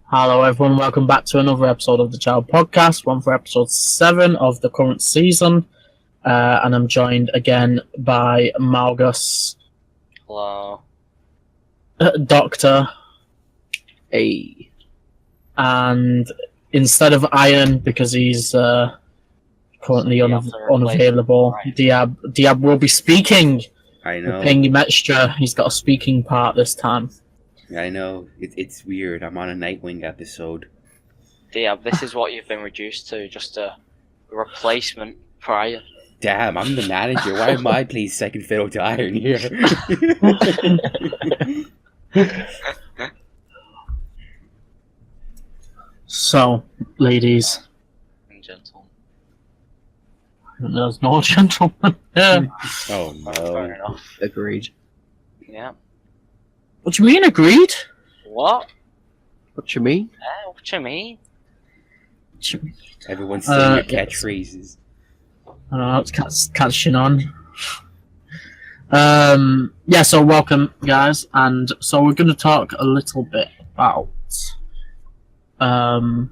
Hello everyone, welcome back to another episode of the JAWA podcast, one for episode 7 of the current season, and I'm joined again by Malgus. Hello. Doctor. Hey. And instead of Iron, because he's currently unavailable, Diab will be speaking. I know. We're paying him extra, he's got a speaking part this time. I know. It's weird. I'm on a Nightwing episode. Diab, this is what you've been reduced to, just a replacement for Iron. Damn, I'm the manager. Why am I playing second fiddle to Iron here? So, ladies. And gentlemen. There's no gentleman here. Oh no. Fair enough. Agreed. Yeah. What do you mean, agreed? What? What you mean? What you mean? Everyone's saying your catchphrases. I don't know, it's catching on. Yeah, so welcome, guys. And so we're going to talk a little bit about... I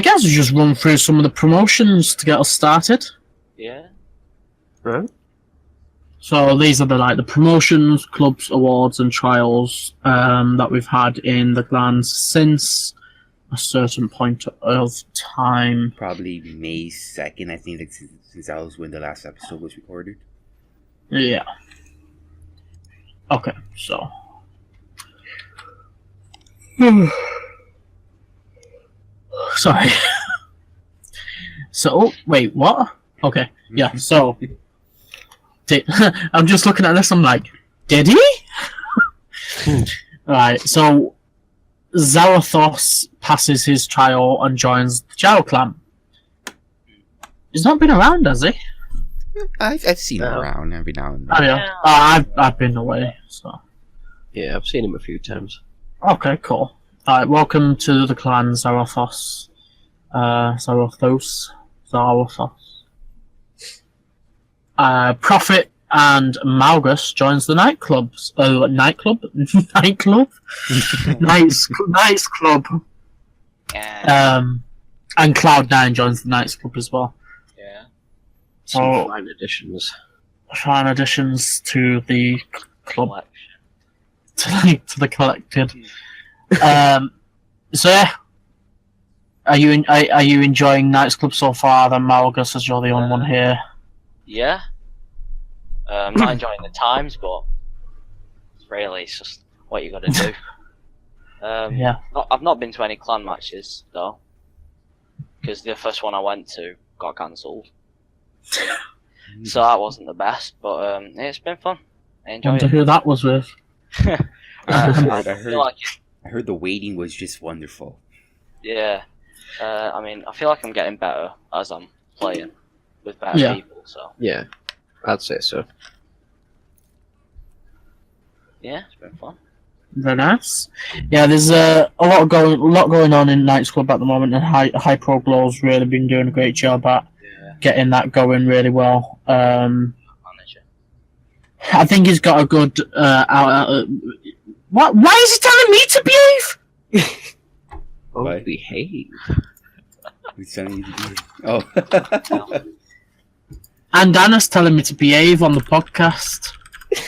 guess we just run through some of the promotions to get us started. Yeah. Right. So these are the promotions, clubs, awards, and trials that we've had in the clans since a certain point of time. Probably May 2nd, I think, since that was when the last episode was recorded. Yeah. Okay, so. Sorry. So, wait, what? Okay, yeah, so. I'm just looking at this, I'm like, did he? Right, so Zarathos passes his trial and joins the JAWA clan. He's not been around, has he? I've seen him around every now and then. Oh, yeah. I've been away, so. Yeah, I've seen him a few times. Okay, cool. Alright, welcome to the clan, Zarathos. Zarathos. Prophet and Malgus joins the nightclubs. Nightclub? Nightclub? Nights Club. Yeah. And Cloud9 joins the Nights Club as well. Yeah. Some fine additions. Fine additions to the club. Collection. To the collected. So yeah. Are you enjoying Nights Club so far then, Malgus, as you're the only one here? Yeah. I'm not enjoying the times, but really, it's just what you got to do. Yeah. I've not been to any clan matches though, because the first one I went to got cancelled, so that wasn't the best. But it's been fun. I enjoyed Wonder it. who that was with. I heard the waiting was just wonderful. Yeah. I mean, I feel like I'm getting better as I'm playing with better people. So Yeah, I'd say so. yeah, it's been fun. Very nice. Yeah, there's a lot going on in Nights Club at the moment, and Hypro Glow's really been doing a great job at getting that going really well. Manager. I think he's got a good What? Why is he telling me to behave? Oh, What? behave. Who's telling you to do? Oh. And Anna's telling me to behave on the podcast,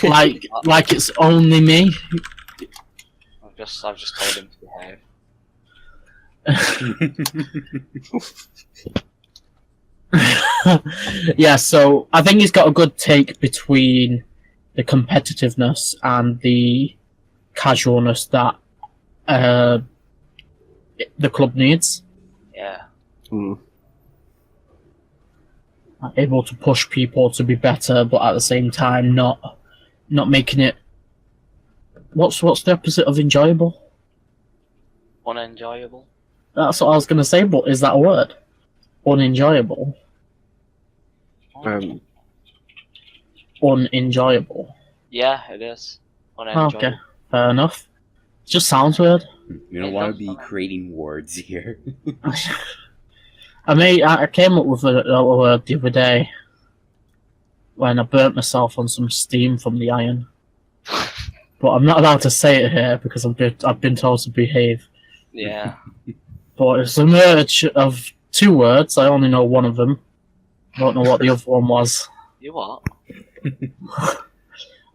like it's only me. I've just told him to behave. Yeah, so I think he's got a good take between the competitiveness and the casualness that the club needs. Yeah. Able to push people to be better, but at the same time not making it. What's the opposite of enjoyable? Unenjoyable. That's what I was gonna say, but is that a word? Unenjoyable. Unenjoyable. Yeah, it is. Unenjoyable. Okay, fair enough. It just sounds weird. You don't want to be creating words here. I came up with a word the other day when I burnt myself on some steam from the iron. but I'm not allowed to say it here because I've been told to behave. Yeah. But it's a merge of 2 words. I only know one of them. I don't know what the other one was. You what?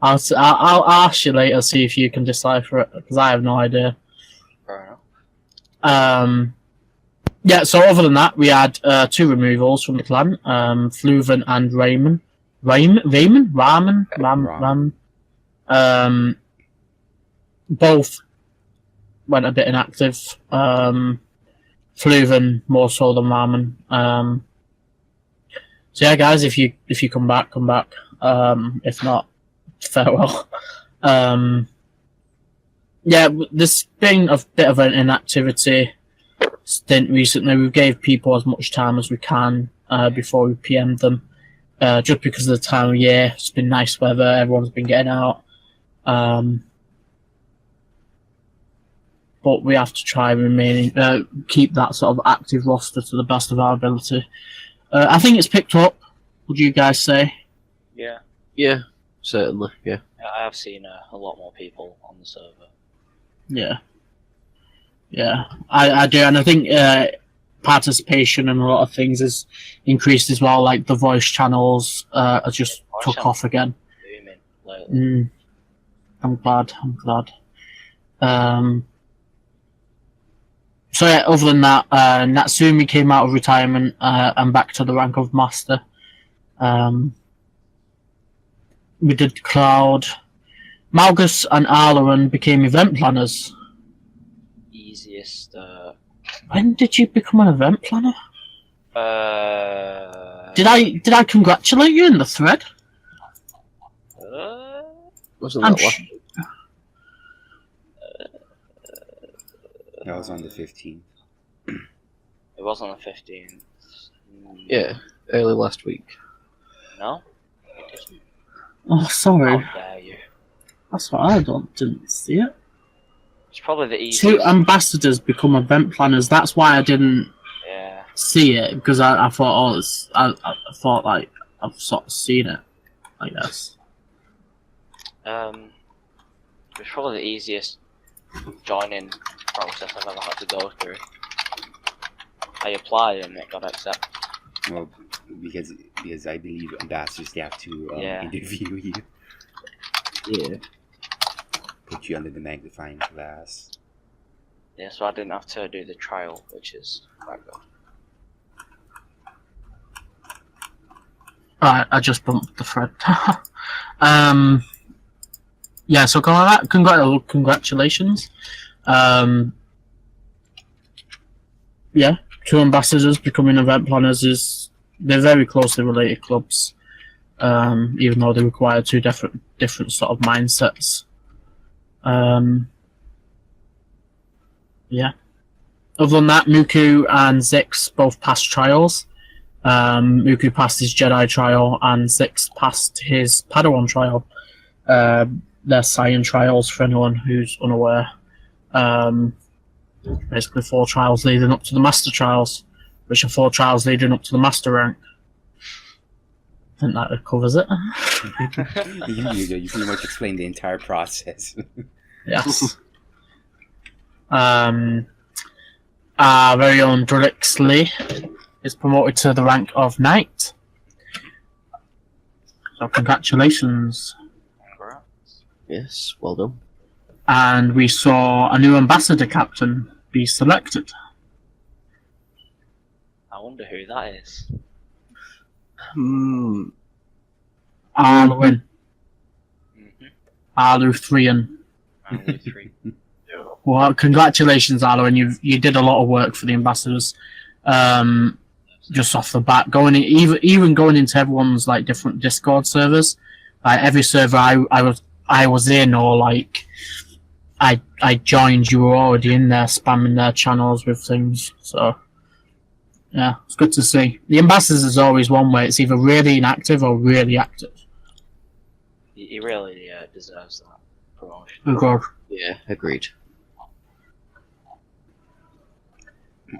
I'll ask you later, see if you can decipher it, because I have no idea. Fair enough. Yeah, so other than that, we had 2 removals from the clan, Fluven and Raymond. Ramen? Both went a bit inactive. Fluven more so than Ramen. So yeah, guys, if you come back, come back. If not, farewell. Yeah, there's been a bit of an inactivity stint recently. We gave people as much time as we can before we PM'd them. Just because of the time of year, it's been nice weather, everyone's been getting out. But we have to try and keep that sort of active roster to the best of our ability. I think it's picked up, would you guys say? Yeah. Yeah, certainly. Yeah. I have seen a lot more people on the server. Yeah. Yeah, I do, and I think participation in a lot of things has increased as well, like the voice channels have just took off again. I'm glad. So yeah, other than that, Natsumi came out of retirement and back to the rank of master. We did Cloud. Malgus and Arloran became event planners. Easiest. When did you become an event planner? Did I congratulate you in the thread? Wasn't that last? That was on the 15th. It was on the 15th. Yeah, early last week. No? It didn't. Oh, sorry. How dare you? That's what I didn't see it. It's probably the easiest. 2 ambassadors become event planners. That's why I didn't see it, because I thought, I thought like I've sort of seen it, I guess. It's probably the easiest joining process I've ever had to go through. I applied and it got accepted. Well, because I believe ambassadors have to interview you. Yeah. Put you under the magnifying glass. Yeah, so I didn't have to do the trial, which is quite good. Alright, I just bumped the thread. Yeah, so congratulations. Yeah, 2 ambassadors becoming event planners they're very closely related clubs, even though they require 2 different sort of mindsets. Yeah. Other than that, Muku and Zix both passed trials. Muku passed his Jedi trial and Zix passed his Padawan trial. They're Saiyan trials for anyone who's unaware. Basically 4 trials leading up to the Master trials, which are 4 trials leading up to the Master rank. I think that covers it. You pretty much explained the entire process. Yes. Our very own Drixley is promoted to the rank of Knight. So congratulations. Congrats. Yes, well done. And we saw a new ambassador captain be selected. I wonder who that is. Arluin. Mm-hmm. Arlu3. Well, congratulations, Arluin. You did a lot of work for the ambassadors. Just off the bat, even going into everyone's like different Discord servers, like every server I was in, or like I joined, you were already in there spamming their channels with things. So yeah, it's good to see. The ambassadors is always one way. It's either really inactive or really active. He really deserves that promotion. Oh god. Yeah, agreed.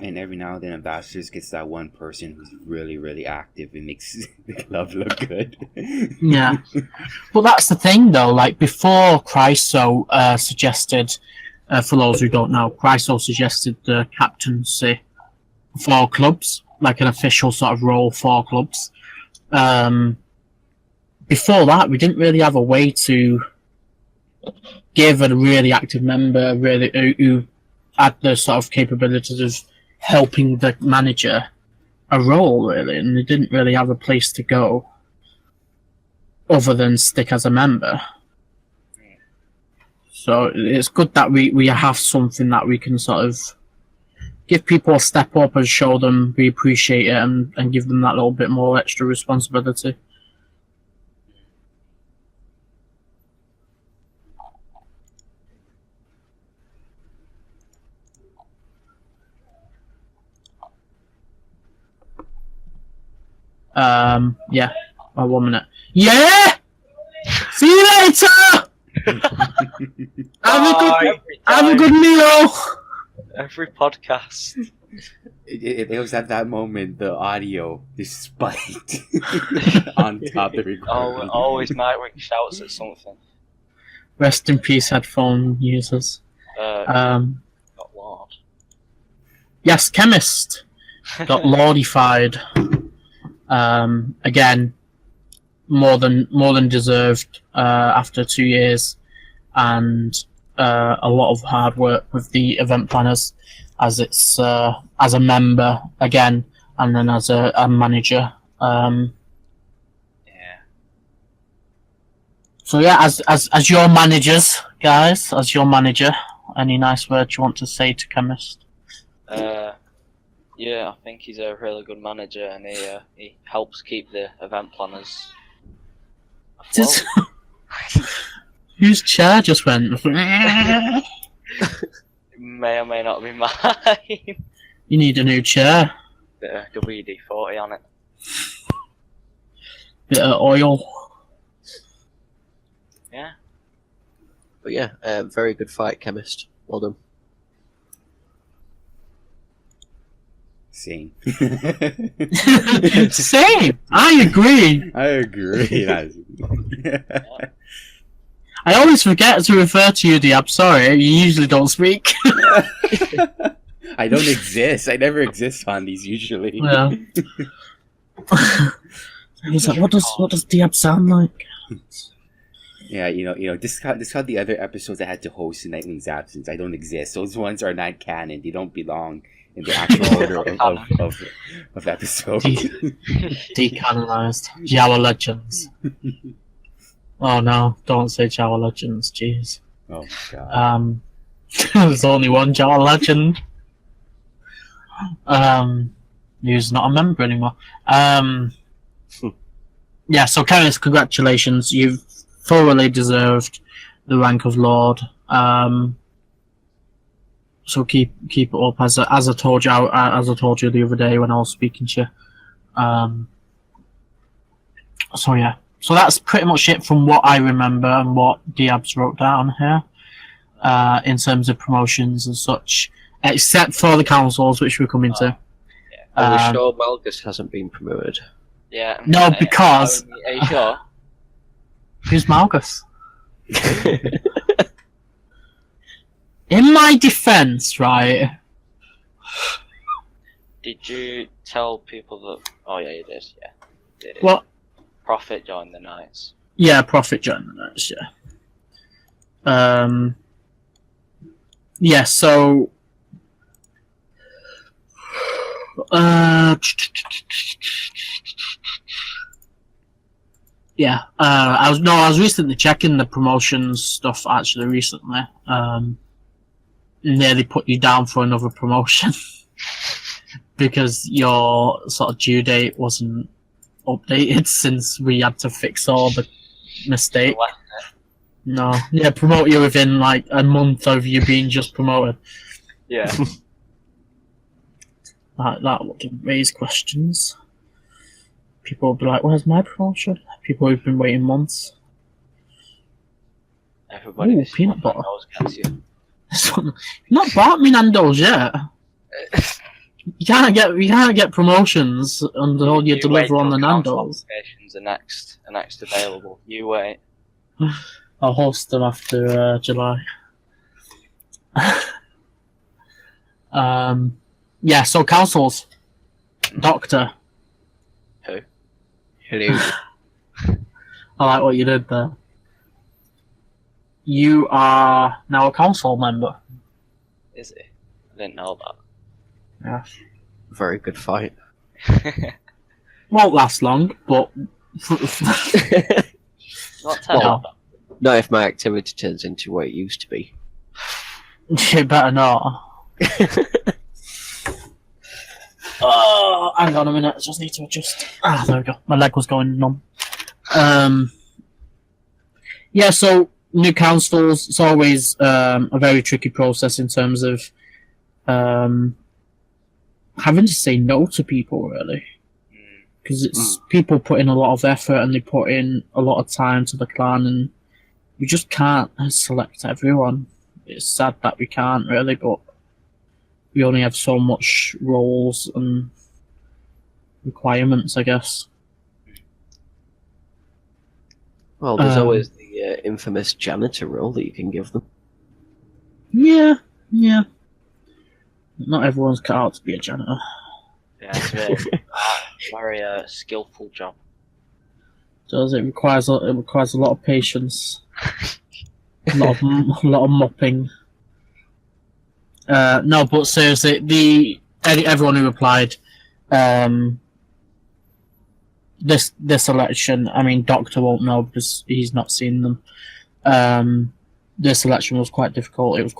And every now and then, Ambassadors gets that one person who's really, really active and makes the club look good. Yeah. Well, that's the thing, though. Like, before Chryso suggested, for those who don't know, Chryso suggested the captaincy for clubs, like an official sort of role for clubs. Before that, we didn't really have a way to give a really active member, really who had the sort of capabilities of helping the manager a role, really, and they didn't really have a place to go other than stick as a member. So it's good that we have something that we can sort of give people a step up and show them we appreciate it, and give them that little bit more extra responsibility. Yeah. 1 minute. Yeah! See you later! Have a good meal! Every podcast. It was at that moment the audio just spiked on top of the recording. Always Nightwing shouts at something. Rest in peace, headphone users. Got Lord. Yes, Chemist got lordified. Again, more than deserved after 2 years, and a lot of hard work with the event planners, as it's as a member again, and then as a manager. Yeah. So yeah, as your managers, guys, as your manager, any nice words you want to say to Chemist? Yeah, I think he's a really good manager, and he helps keep the event planners afloat. Whose chair just went? It may or may not be mine. You need a new chair. Bit of WD-40 on it. Bit of oil. Yeah. But yeah, very good fight, Chemist. Well done. Same. Same. I agree. I agree. I always forget to refer to you, Diab. Sorry, you usually don't speak. I don't exist. I never exist on these usually. Yeah. He's like, what does Diab sound like? Yeah, you know, discount the other episodes I had to host in Nightwing's absence. I don't exist. Those ones are not canon. They don't belong in the actual order of episodes. Decanonized. JAWA Legends. Oh no, don't say JAWA Legends, jeez. Oh god. There's only one JAWA Legend. Who's not a member anymore. Yeah, so Karen, congratulations. You've thoroughly deserved the rank of Lord. So keep it up, as I told you the other day when I was speaking to you. So yeah, so that's pretty much it from what I remember and what Diab's wrote down here, in terms of promotions and such, except for the councils, which we're coming to. Are we sure Malgus hasn't been promoted? Yeah. No, because Are you sure? who's Malgus? In my defense, right? Did you tell people that? Oh yeah, you did. Yeah. You did. What? Prophet joined the Knights. Yeah, Prophet joined the Knights, yeah. Yeah, so yeah, I was recently checking the promotions stuff actually recently. Nearly put you down for another promotion because your sort of due date wasn't updated since we had to fix all the mistakes. No, yeah, promote you within like a month of you being just promoted. Yeah. That would raise questions. People would be like, "Where's my promotion?" People who've been waiting months. Everybody. Ooh, peanut butter. Gets you. You've not bought me Nando's yet. You can't get promotions until you deliver wait on the till council Nando's. applications are next available. You wait. I'll host them after July. Yeah. So councils, Doctor. Who? Hello. I like what you did there. You are now a council member. Is it? I didn't know Yeah. Very good fight. that. Won't last long, but Not tell Well, Not if my activity turns into what it used to be. you better not. Oh, hang on a minute. I just need to adjust. Ah, there we go. My leg was going numb. Yeah, so new councils, it's always a very tricky process in terms of having to say no to people, really. Because it's people put in a lot of effort and they put in a lot of time to the clan, and we just can't select everyone. It's sad that we can't, really, but we only have so much roles and requirements, I guess. Well, there's always the infamous janitor role that you can give them. Yeah. Not everyone's cut out to be a janitor. Yeah, it's very skillful job. Does it requires a lot of patience, a lot of mopping. No, but seriously, everyone who applied, this election, I mean, Doctor won't know because he's not seen them. This election was quite difficult. It was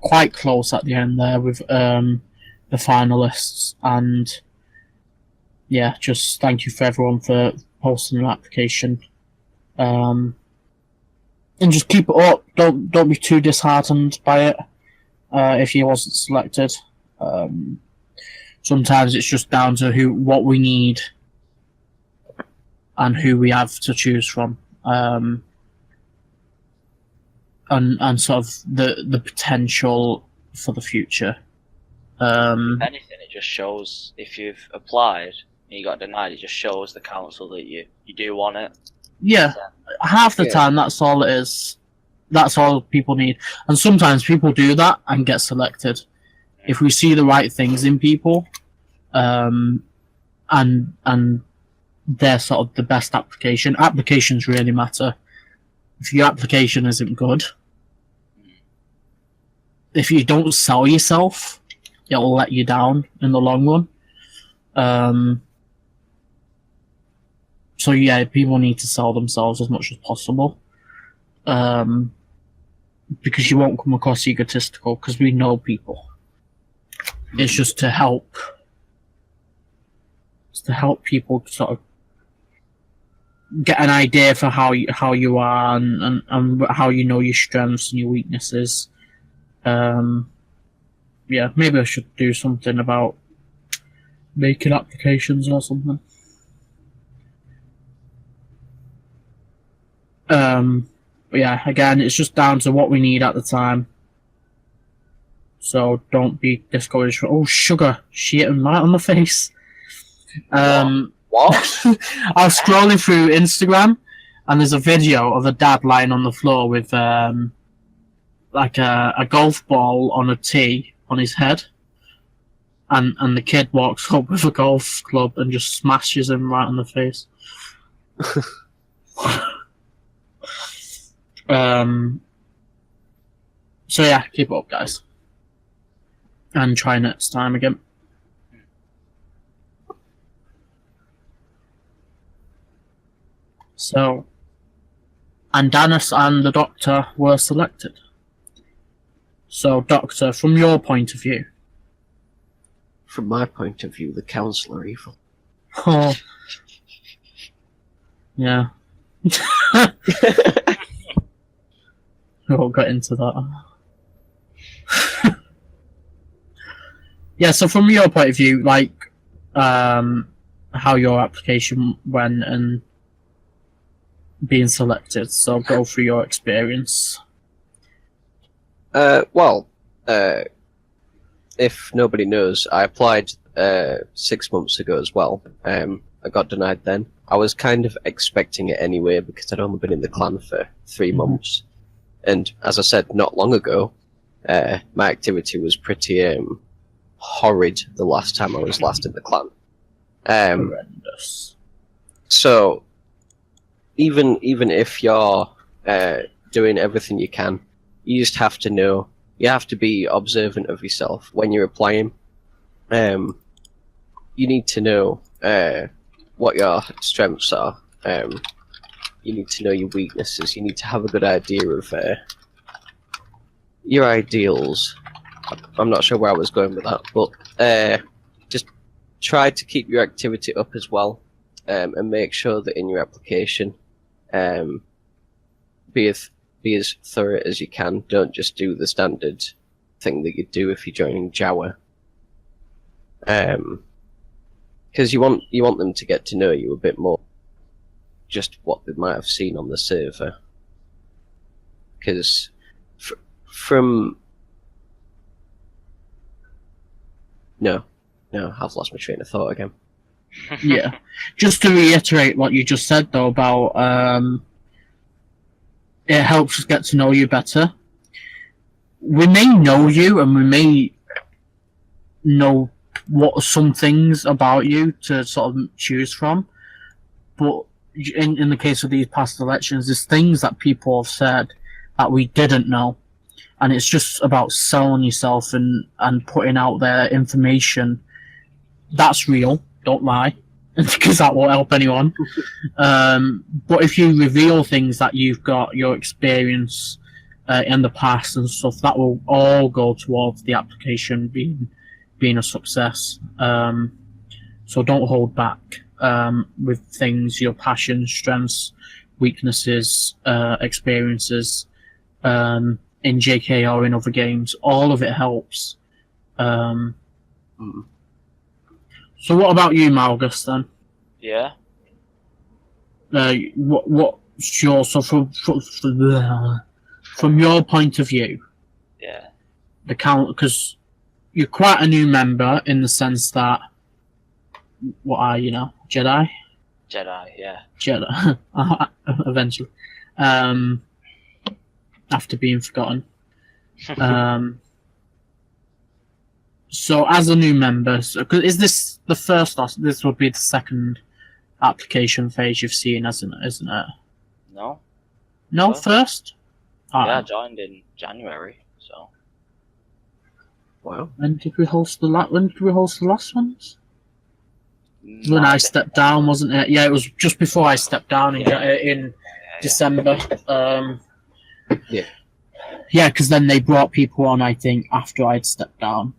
quite close at the end there with the finalists, and yeah, just thank you for everyone for posting an application. And just keep it up. Don't be too disheartened by it if you wasn't selected. Sometimes it's just down to what we need and who we have to choose from, and sort of the potential for the future. If anything, it just shows if you've applied and you got denied, it just shows the council that you do want it. Yeah, half the time that's all it is. That's all people need. And sometimes people do that and get selected. If we see the right things in people, and they're sort of the best application. Applications really matter. If your application isn't good, if you don't sell yourself, it'll let you down in the long run. So yeah, people need to sell themselves as much as possible. Because you won't come across egotistical, because we know people. It's just to help. It's to help people sort of get an idea for how you are and how you know your strengths and your weaknesses. Yeah, maybe I should do something about making applications or something. But yeah, again, it's just down to what we need at the time. So don't be discouraged. Oh, sugar! She hit him right on the face. What? I was scrolling through Instagram, and there's a video of a dad lying on the floor with like a golf ball on a tee on his head, and the kid walks up with a golf club and just smashes him right on the face. So yeah, keep it up, guys, and try next time again. So, and Dennis and the Doctor were selected. So, Doctor, from your point of view. From my point of view, the council are evil. Oh. Yeah. We won't get into that. Yeah, so from your point of view, like, how your application went and being selected, so go through your experience. Well, if nobody knows, I applied 6 months ago as well. I got denied then. I was kind of expecting it anyway because I'd only been in the clan for 3 months. And as I said not long ago, my activity was pretty horrid the last time I was last in the clan. Horrendous. So, even if you're doing everything you can, you just have to know. You have to be observant of yourself when you're applying. You need to know what your strengths are. You need to know your weaknesses. You need to have a good idea of your ideals. I'm not sure where I was going with that, but just try to keep your activity up as well, and make sure that in your application, be as thorough as you can. Don't just do the standard thing that you do if you're joining JAWA. Because you want them to get to know you a bit more, just what they might have seen on the server. Because from no, I've lost my train of thought again. Yeah. Just to reiterate what you just said though about it helps us get to know you better. We may know you and we may know what some things about you to sort of choose from, but in the case of these past elections, there's things that people have said that we didn't know, and it's just about selling yourself and putting out their information. That's real, don't lie, because that won't help anyone. But if you reveal things that you've got, your experience in the past and stuff, that will all go towards the application being a success. So don't hold back with things, your passions, strengths, weaknesses, experiences, in JK or in other games. All of it helps. So what about you, Malgus, then? Yeah. What's your, so from your point of view, Yeah. the count, because you're quite a new member in the sense that, what are you now? Jedi? Jedi, yeah. Jedi. Eventually. After being forgotten. So, as a new member, is this the first, or this would be the second application phase you've seen, isn't it? No? No, First. first? Yeah, I joined in January, so. Wow. When did we host the last ones? When Nah, I stepped down, wasn't it? Yeah, it was just before I stepped down in December. Yeah. Yeah, because then they brought people on, I think, after I'd stepped down.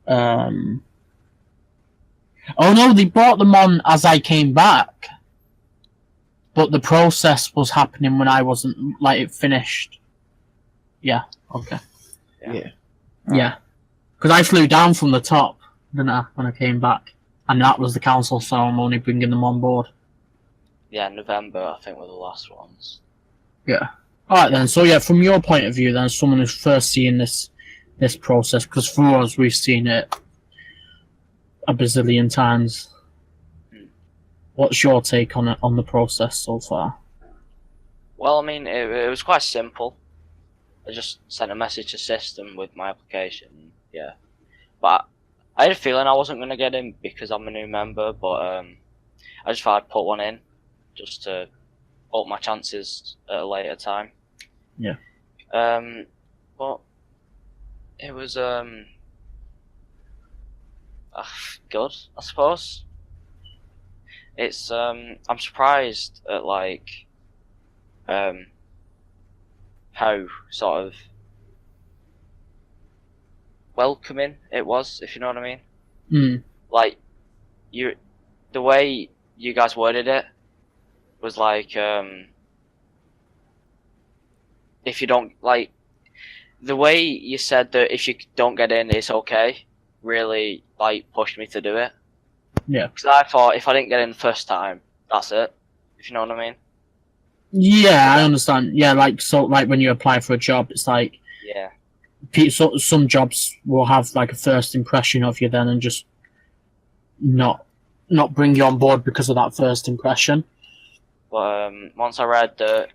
Oh no, they brought them on as I came back. But the process was happening when I wasn't, like, it finished. Yeah, okay. Yeah. Yeah. Because I flew down from the top, didn't I, when I came back. And that was the council ceremony bringing them on board. Yeah, November, I think, were the last ones. Yeah. Alright then, so yeah, from your point of view then, someone who's first seeing this process, because for us, we've seen it a bazillion times. What's your take on it, on the process so far? Well, I mean, it was quite simple. I just sent a message to system with my application, yeah. But I had a feeling I wasn't going to get in because I'm a new member, but I just thought I'd put one in just to up my chances at a later time. Yeah. But it was good, I suppose. It's I'm surprised at like how sort of welcoming it was, if you know what I mean. Like the way you guys worded it was like if you don't, like, the way you said that if you don't get in it's okay really like pushed me to do it. Yeah. Because I thought if I didn't get in the first time, that's it, if you know what I mean. Yeah, I understand. Yeah, like, so, like, when you apply for a job, it's like, Yeah. some jobs will have like a first impression of you then, and just not bring you on board because of that first impression. But once I read that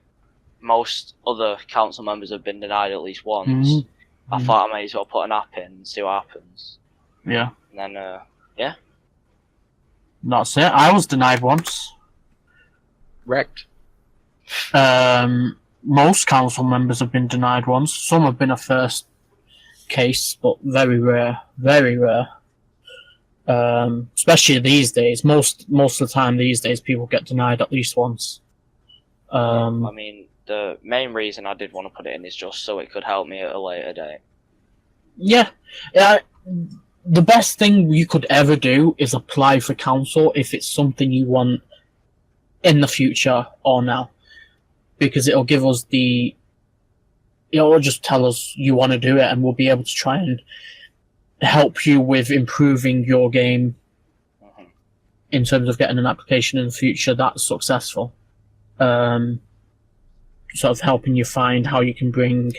most other council members have been denied at least once, I thought I may as well put an app in and see what happens. Yeah. And then, That's it. I was denied once. Wrecked. Most council members have been denied once. Some have been a first case, but very rare. Very rare. Especially these days. Most of the time these days, people get denied at least once. I mean, the main reason I did want to put it in is just so it could help me at a later date. Yeah. The best thing you could ever do is apply for council if it's something you want in the future or now. Because it'll give us it'll just tell us you want to do it, and we'll be able to try and help you with improving your game in terms of getting an application in the future that's successful. Sort of helping you find how you can bring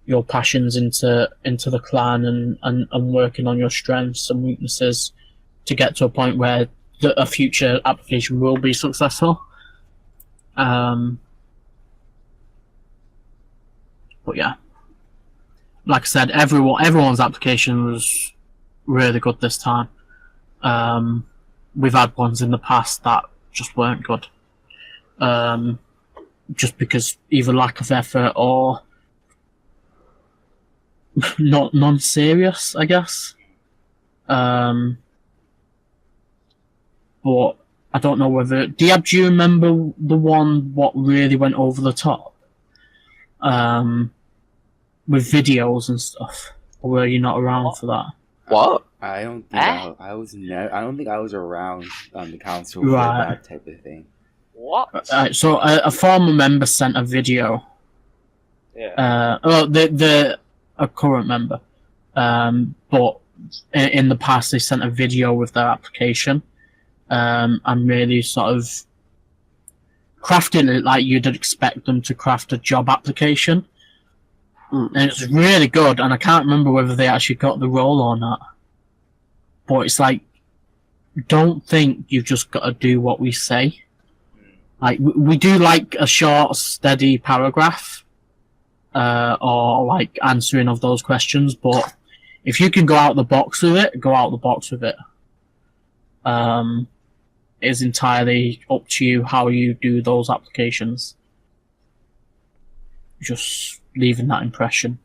your passions into the clan, and working on your strengths and weaknesses to get to a point where a future application will be successful. But yeah, like I said, everyone's application was really good this time. We've had ones in the past that just weren't good, just because either lack of effort or not non-serious, I guess. But I don't know whether Diab, do you remember the one what really went over the top? With videos and stuff, or were you not around for that? What? I don't think I don't think I was around on the council for that type of thing. What? So a former member sent a video. Yeah. A current member, but in the past they sent a video with their application, and really sort of crafted it like you'd expect them to craft a job application. And it's really good, and I can't remember whether they actually got the role or not. But it's like, don't think you've just got to do what we say. Like, we do like a short, steady paragraph, or like answering of those questions, but if you can go out the box with it, go out the box with it. It's entirely up to you how you do those applications. Just leaving that impression.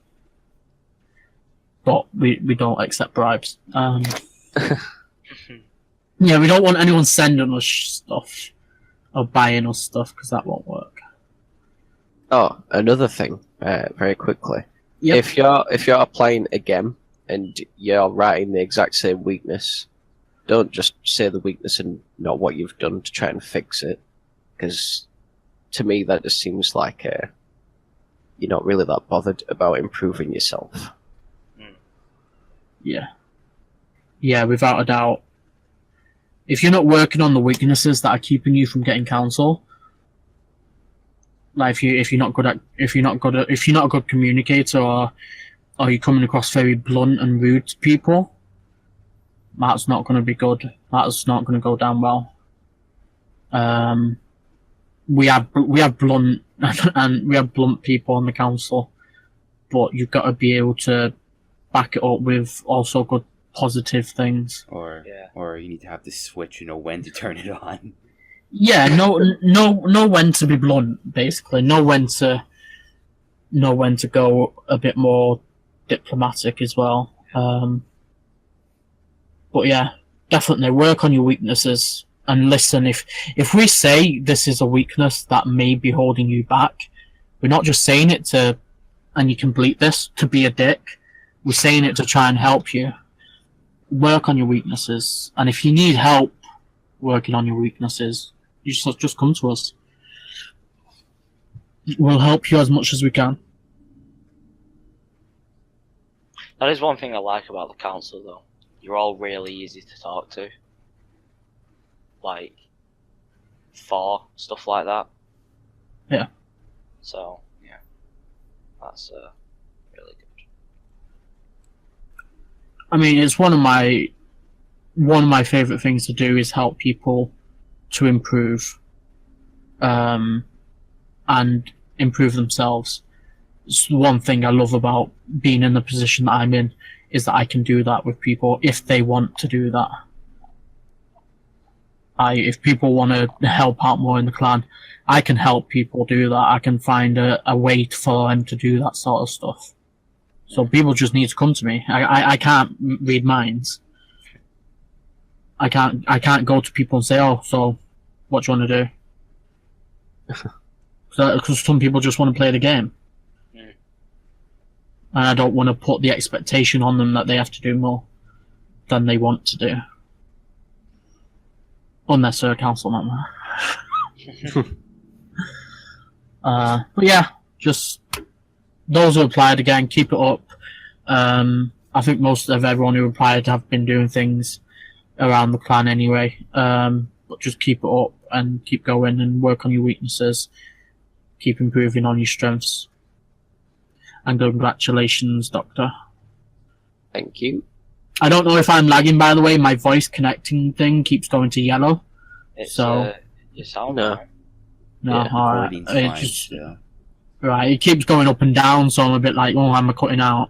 But we don't accept bribes. Yeah, we don't want anyone sending us stuff or buying us stuff, because that won't work. Oh, another thing, very quickly. Yep. If you're playing a game and you're writing the exact same weakness, don't just say the weakness and not what you've done to try and fix it, because to me that just seems like you're not really that bothered about improving yourself. Yeah, without a doubt. If you're not working on the weaknesses that are keeping you from getting counsel, like if you're not a good communicator, or you're coming across very blunt and rude to people, that's not going to be good. That's not going to go down well. We have blunt and we have blunt people on the council, but you've got to be able to back it up with also good positive things. Or you need to have the switch, when to turn it on. Yeah, know when to be blunt, basically. Know when to go a bit more diplomatic as well. But yeah, definitely work on your weaknesses and listen. If we say this is a weakness that may be holding you back, we're not just saying it to, and you can bleep this, to be a dick. We're saying it to try and help you. Work on your weaknesses, and if you need help working on your weaknesses, you just come to us. We'll help you as much as we can. That is one thing I like about the council, though. You're all really easy to talk to. Like, for stuff like that. Yeah. So, yeah. That's really good. I mean, it's one of my favorite things to do is help people to improve, and improve themselves. It's the one thing I love about being in the position that I'm in, is that I can do that with people if they want to do that. If people want to help out more in the clan, I can help people do that. I can find a way for them to do that sort of stuff. So people just need to come to me. I can't read minds. I can't go to people and say, oh, so what do you want to do? Because some people just want to play the game. And I don't want to put the expectation on them that they have to do more than they want to do. Unless they're a council member. But yeah, just those who applied again, keep it up. I think most of everyone who applied have been doing things around the clan anyway. But just keep it up and keep going and work on your weaknesses. Keep improving on your strengths. And congratulations, Doctor. Thank you. I don't know if I'm lagging, by the way. My voice connecting thing keeps going to yellow. You sound No. right. No, Yeah, alright. Recording's It fine, just, so. right, it keeps going up and down, so I'm a bit like, oh, am I cutting out?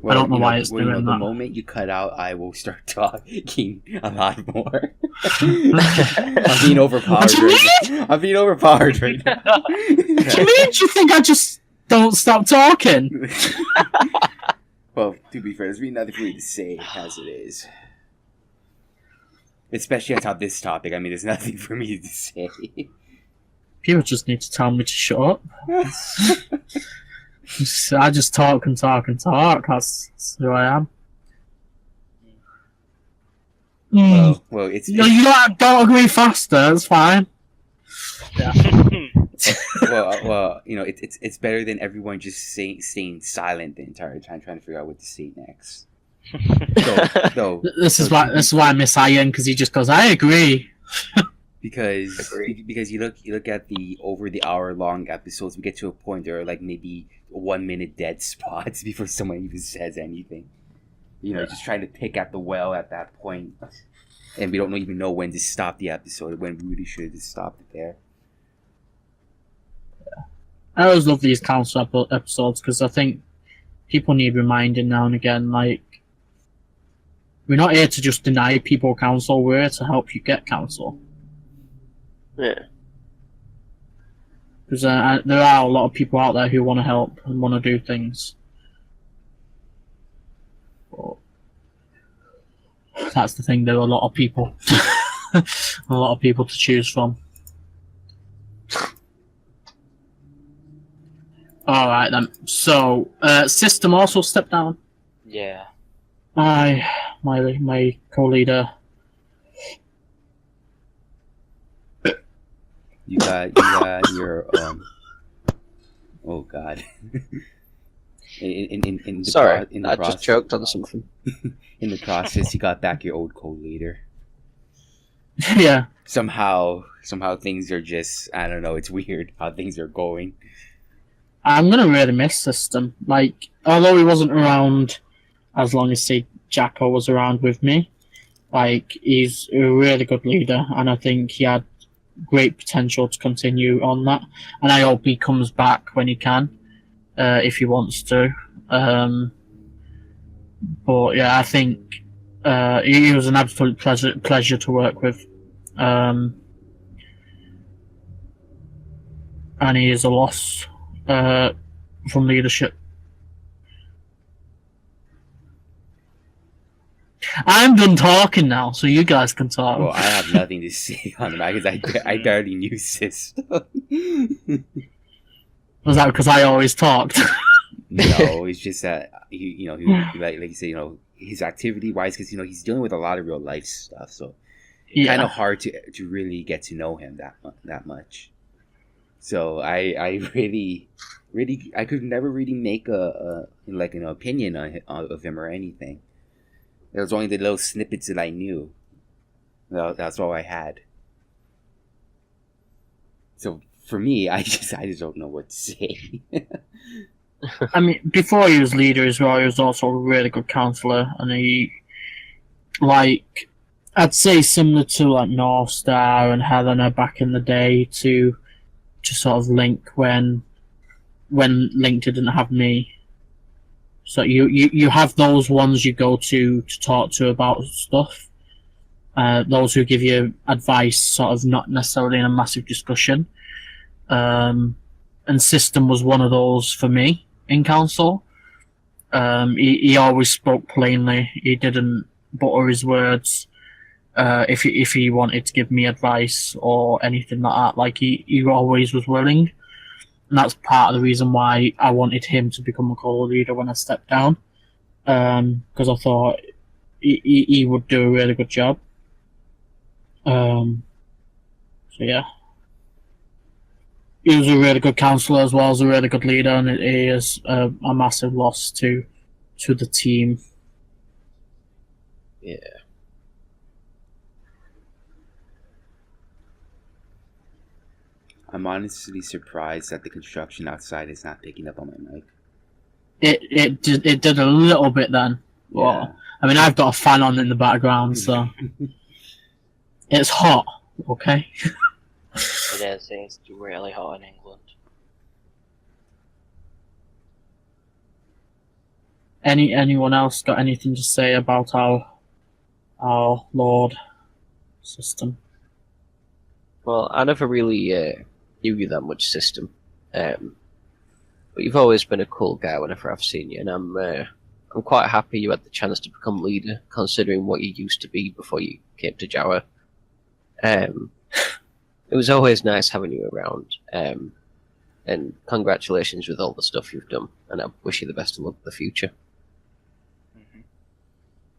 Well, don't know why it's doing The that. moment you cut out, I will start talking a lot more. I'm being overpowered What do you right now. I'm being overpowered right now. What do you mean? Do you think I just don't stop talking? Well, to be fair, there's really nothing for me to say as it is. Especially on this topic, I mean, there's nothing for me to say. People just need to tell me to shut up. I just talk and talk and talk. That's who I am. Well, it's You don't agree faster. It's fine. Yeah. well, you know, it's better than everyone just staying silent the entire time, trying to figure out what to say next. This is why I miss Ian, because he just goes, "I agree." Because you look at the over the hour long episodes, we get to a point where like maybe 1 minute dead spots before someone even says anything. You know, just trying to pick at the well at that point, and we don't even know when to stop the episode, when we really should have just stopped it there. I always love these council episodes because I think people need reminding now and again. Like, we're not here to just deny people council. We're here to help you get council. Yeah. Because there are a lot of people out there who want to help and want to do things. But that's the thing. There are a lot of people, a lot of people to choose from. All right then. So, system also stepped down. Yeah. My co-leader. You got your oh god. in the Sorry, in the I process, just choked on something. in the process, you got back your old co-leader. Yeah. Somehow things are just, I don't know. It's weird how things are going. I'm gonna really miss System. Like, although he wasn't around as long as say Jacko was around with me, like he's a really good leader, and I think he had great potential to continue on that. And I hope he comes back when he can, if he wants to. But yeah, I think he was an absolute pleasure to work with, and he is a loss. From leadership. I'm done talking now, so you guys can talk. Well, I have nothing to say on that because I barely knew System. Was that because I always talked? No, it's just that he like you say, his activity wise, because he's dealing with a lot of real life stuff, so Yeah. kind of hard to really get to know him that much. So I really I could never really make an opinion of him or anything. There was only the little snippets that I knew. That's all I had. So for me, I just don't know what to say. I mean, before he was leader as well, he was also a really good counsellor, and he like I'd say similar to like North Star and Helena back in the day to sort of Link when Link didn't have me. So you have those ones you go to talk to about stuff. Those who give you advice, sort of not necessarily in a massive discussion. And System was one of those for me in council. He always spoke plainly. He didn't butter his words. If he wanted to give me advice or anything like that, like he always was willing. And that's part of the reason why I wanted him to become a co-leader when I stepped down, because I thought he would do a really good job. So yeah, he was a really good councillor as well as a really good leader, and he is a massive loss to the team. Yeah. I'm honestly surprised that the construction outside is not picking up on my mic. It did a little bit then. Yeah. Well, I mean, I've got a fan on in the background, so it's hot. Okay. It is. It's really hot in England. Anyone else got anything to say about our Lord System? Well, I never really knew you that much, System. But you've always been a cool guy whenever I've seen you, and I'm quite happy you had the chance to become leader, considering what you used to be before you came to JAWA. It was always nice having you around, and congratulations with all the stuff you've done, and I wish you the best of luck for the future.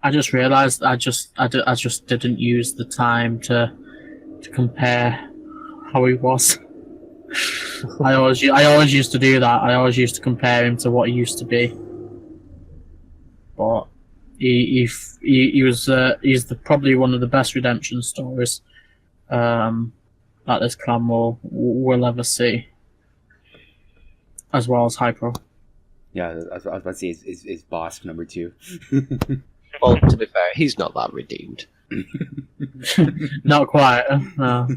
I just realised I just didn't use the time to compare how he was. I always used to do that. I always used to compare him to what he used to be. But he's probably one of the best redemption stories that this clan will ever see, as well as Hypro. Yeah, I was about to say is boss number 2. Well, to be fair, he's not that redeemed. Not quite. No.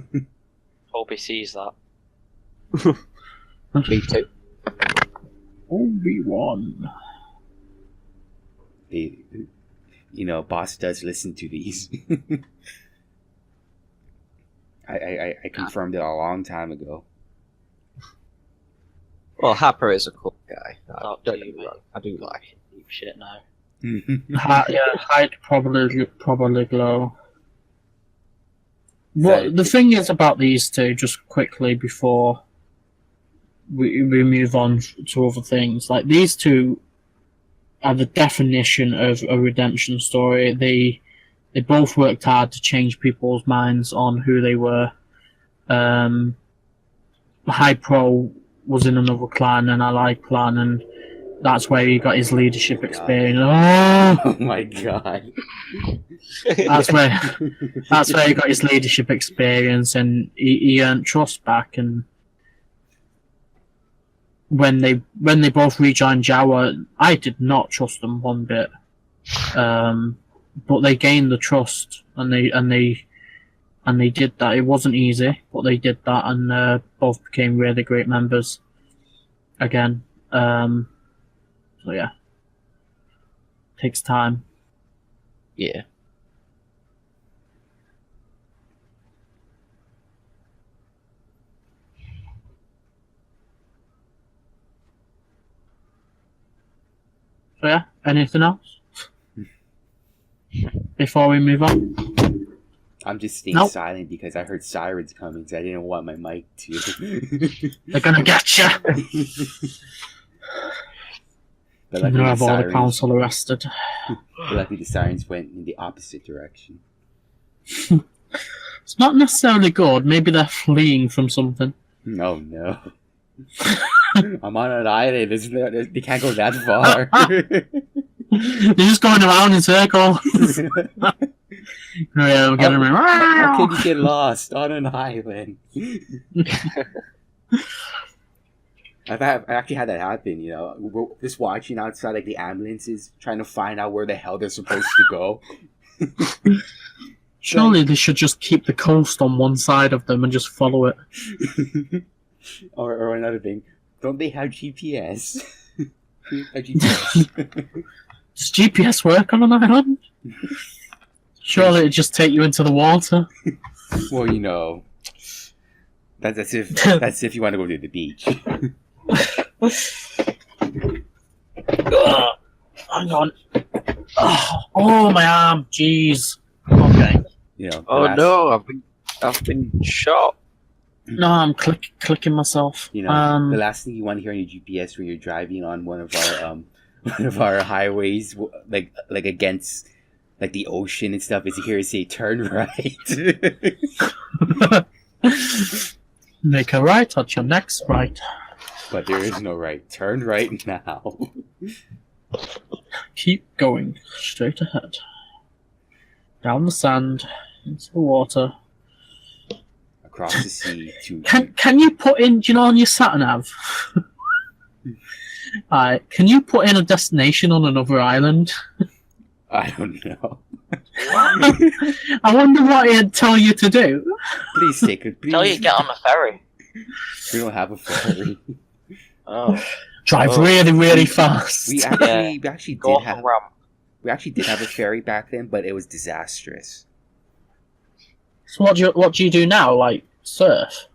Hope he sees that. Me too. Obi-Wan. Boss does listen to these. I confirmed it a long time ago. Well, Happer is a cool guy. Talk Don't to get you, me mate. wrong. I do like him. Deep shit now. I'd probably glow. What the thing is about these two, just quickly before we move on to other things, like these two are the definition of a redemption story. They both worked hard to change people's minds on who they were. High Pro was in another clan, and Allied clan, and that's where he got his leadership experience. Oh my god! That's where he got his leadership experience, and he earned trust back. And when they both rejoined JAWA, I did not trust them one bit, but they gained the trust, and they did that. It wasn't easy, but they did that, and both became really great members again. So yeah, takes time. Yeah. So yeah, anything else before we move on? I'm just staying silent because I heard sirens coming, so I didn't want my mic to. They're gonna get you. But You're gonna have all the council arrested. Luckily, the sirens went in the opposite direction. It's not necessarily good. Maybe they're fleeing from something. No. I'm on an island. They can't go that far. They're just going around in circles. Yeah, we're getting How can you get lost on an island? I actually had that happen, We're just watching outside, like, the ambulances, trying to find out where the hell they're supposed to go. Surely they should just keep the coast on one side of them and just follow it. Or another thing, don't they have GPS? A GPS. Does GPS work on an island? Surely it'd just take you into the water. Well, you know, that's if you want to go to the beach. Hang on. Oh, my arm. Jeez. Okay. You know. Oh no, I've been shot. No, I'm clicking myself. You know, the last thing you want to hear on your GPS when you're driving on one of our highways, like against like the ocean and stuff, is to hear it say "turn right." Make a right at your next right. But there is no right. Turn right now. Keep going straight ahead. Down the sand, into the water. Across the sea to... Can you put in, do you know on your sat-nav? Can you put in a destination on another island? I don't know. I wonder what it'd tell you to do. Please take it. Please. Tell you get on a ferry. We don't have a ferry. Oh. Drive really, really fast. We actually Go did off have... a ramp. We actually did have a ferry back then, but it was disastrous. So what do you do now? Like surf?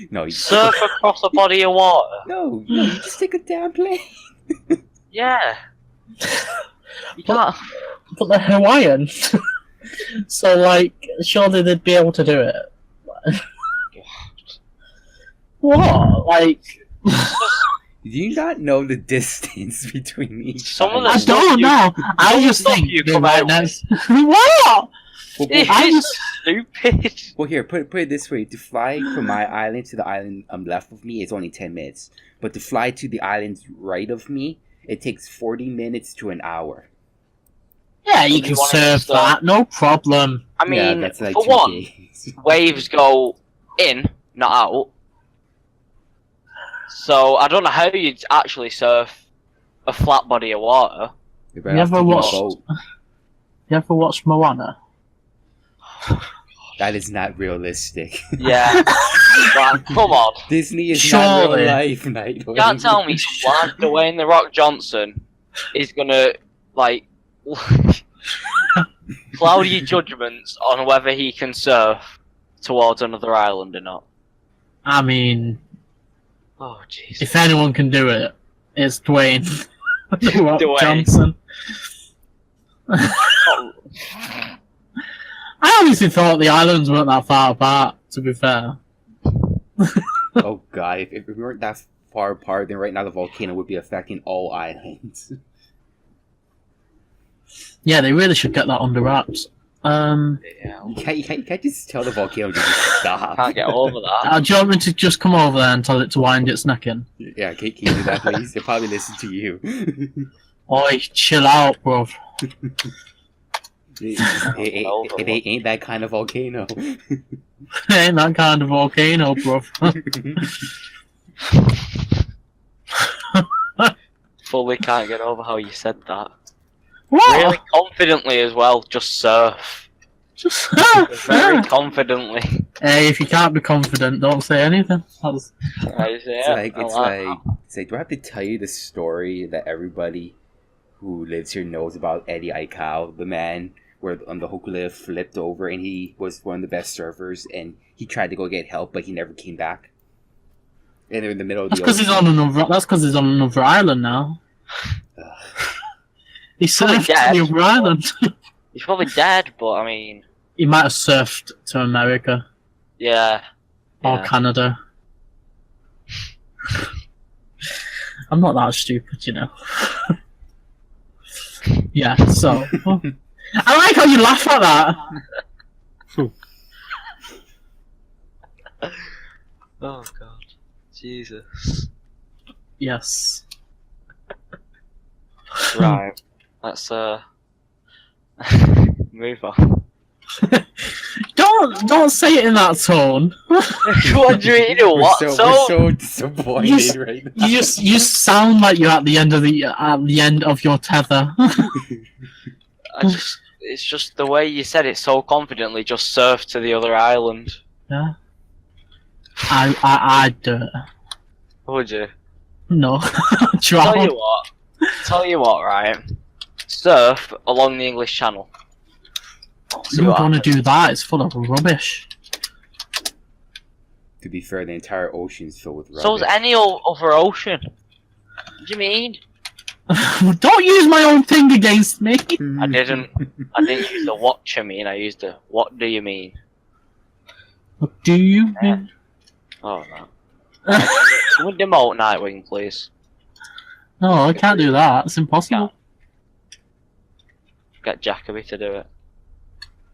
No, you Surf across a body of water. No, you just take a damn plane. Yeah. You can't. But they're Hawaiian. So like, surely they'd be able to do it. What? Like... Do you not know the distance between each Some of the I island? stuff don't you- know. I some just stuff think you they're come right out next. What? Well, I It's just stupid. well, here, put it this way: to fly from my island to the island left of me is only 10 minutes, but to fly to the island right of me, it takes 40 minutes to an hour. yeah, you You can wanna surf start- that, no problem. I mean, yeah, that's like for 2 one, days. waves go in, not out. So I don't know how you'd actually surf a flat body of water. You're better You off ever taking a watched- boat. You ever watched Moana? That is not realistic. Yeah. Man, come on. Disney is not Surely. real life, Nightwing. You can't tell me like Dwayne the Rock Johnson is gonna like cloud your judgments on whether he can surf towards another island or not. I mean, Oh jeez. if anyone can do it, it's Dwayne. The Rock Dwayne. Johnson. I honestly thought the islands weren't that far apart, to be fair. Oh god, if we weren't that far apart, then right now the volcano would be affecting all islands. Yeah, they really should get that under wraps. Yeah, You can't just tell the volcano to just stop. can't get over that. Do you want me to just come over there and tell it to wind its neck in? Yeah, can you do that, please? They'll probably listen to you. Oi, chill out, bro. It ain't that kind of volcano. Ain't that kind of volcano, bro. Fully can't get over how you said that. What? Really confidently as well, just surf. Just Very confidently. Hey, if you can't be confident, don't say anything. That's... It's like, do I have to tell you the story that everybody who lives here knows about Eddie Aikau, the man where the Hokulea flipped over and he was one of the best surfers and he tried to go get help but he never came back. And they're in the middle of That's the because he's on another island now. He Probably surfed dead. to the other island. He's probably dead, but I mean, He might have surfed to America yeah. or Yeah. Canada. I'm not that stupid, you know. Yeah, so... I like how you laugh at that! Oh god. Jesus. Yes. Right. Let's move on. Don't say it in that tone. What do you do? We're What? so disappointed You- right now. You sound like you're at the end of your tether. I just it's just the way you said it so confidently. Just surf to the other island. Yeah. I'd do it. Would you? No. Tell you what, right? Surf along the English Channel. You don't want to do that. It's full of rubbish. To be fair, the entire ocean's filled with rubbish. So is any other ocean. What do you mean? Don't use my own thing against me. I didn't use the what you mean. I used the what do you mean? What do you mean? Oh no. Can we demote Nightwing, please? No, I can't do that. It's impossible. Get Jacoby to do it.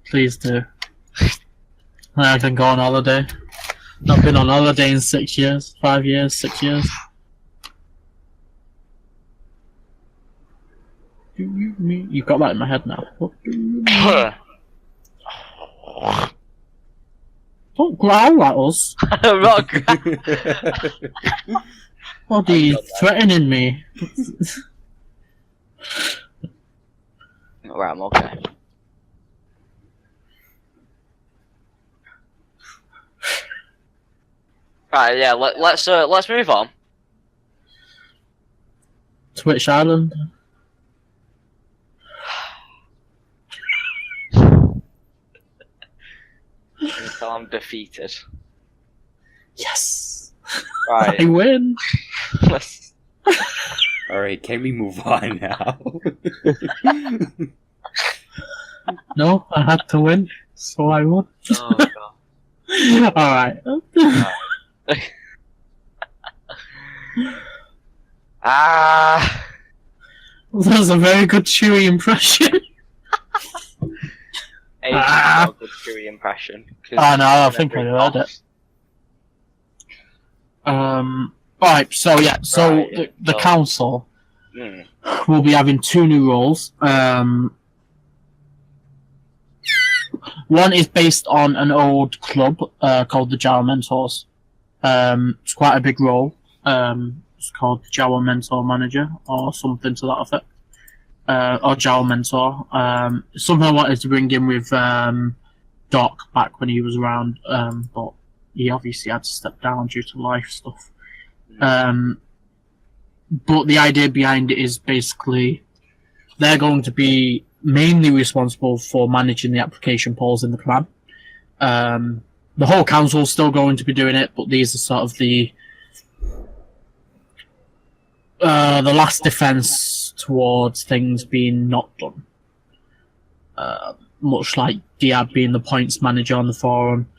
Please do. I can go on holiday. Not been on holiday in 6 years, 5 years, 6 years. Do you mean? You've got that in my head now. What do you mean? Don't growl at us. I'm not What are you threatening me? Right, I'm okay. Right, yeah. Let's move on. Twitch Island. Until I'm defeated. Yes. Right. I win. Alright, can we move on now? No, I had to win, so I won. Oh god. Alright. Ah. That was a very good Chewie impression. A good Chewie impression. Oh no, I think I heard it. Alright, so yeah, so Right, the so- council Hmm. will be having 2 new roles. One is based on an old club called the JAWA Mentors. It's quite a big role. It's called JAWA Mentor Manager or something to that effect. Or JAWA Mentor. Something I wanted to bring in with Doc back when he was around, but he obviously had to step down due to life stuff. But the idea behind it is basically they're going to be mainly responsible for managing the application polls in the clan. The whole council is still going to be doing it, but these are sort of the last defense towards things being not done. Much like Diab being the points manager on the forum.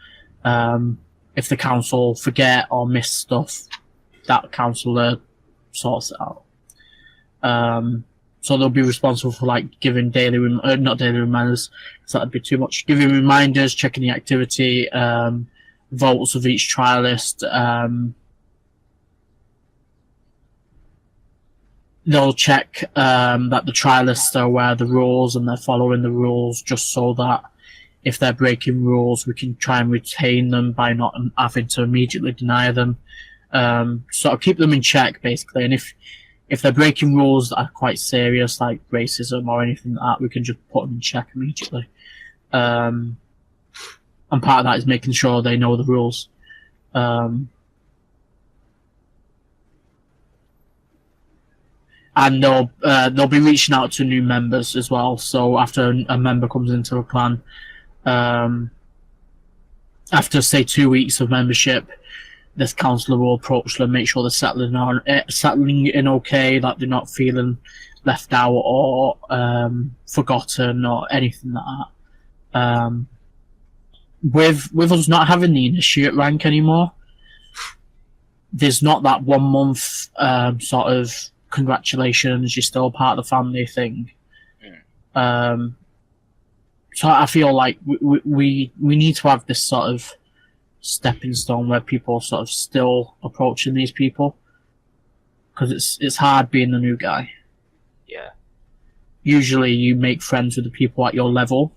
If the council forget or miss stuff, that councillor sorts it out. So they'll be responsible for like giving not daily reminders, because that'd be too much. Giving reminders, checking the activity, votes of each trialist. They'll check that the trialists are aware of the rules and they're following the rules, just so that if they're breaking rules, we can try and retain them by not having to immediately deny them. Sort of keep them in check, basically. And if they're breaking rules that are quite serious, like racism or anything like that, we can just put them in check immediately. And part of that is making sure they know the rules. And they'll be reaching out to new members as well. So after a member comes into a clan, after say 2 weeks of membership, this councillor will approach them, make sure they're settling in okay, that they're not feeling left out or forgotten or anything like that. With us not having the initiate rank anymore, there's not that 1 month sort of congratulations, you're still part of the family thing. So I feel like we need to have this sort of stepping stone where people are sort of still approaching these people, because it's hard being the new guy. Yeah. Usually you make friends with the people at your level.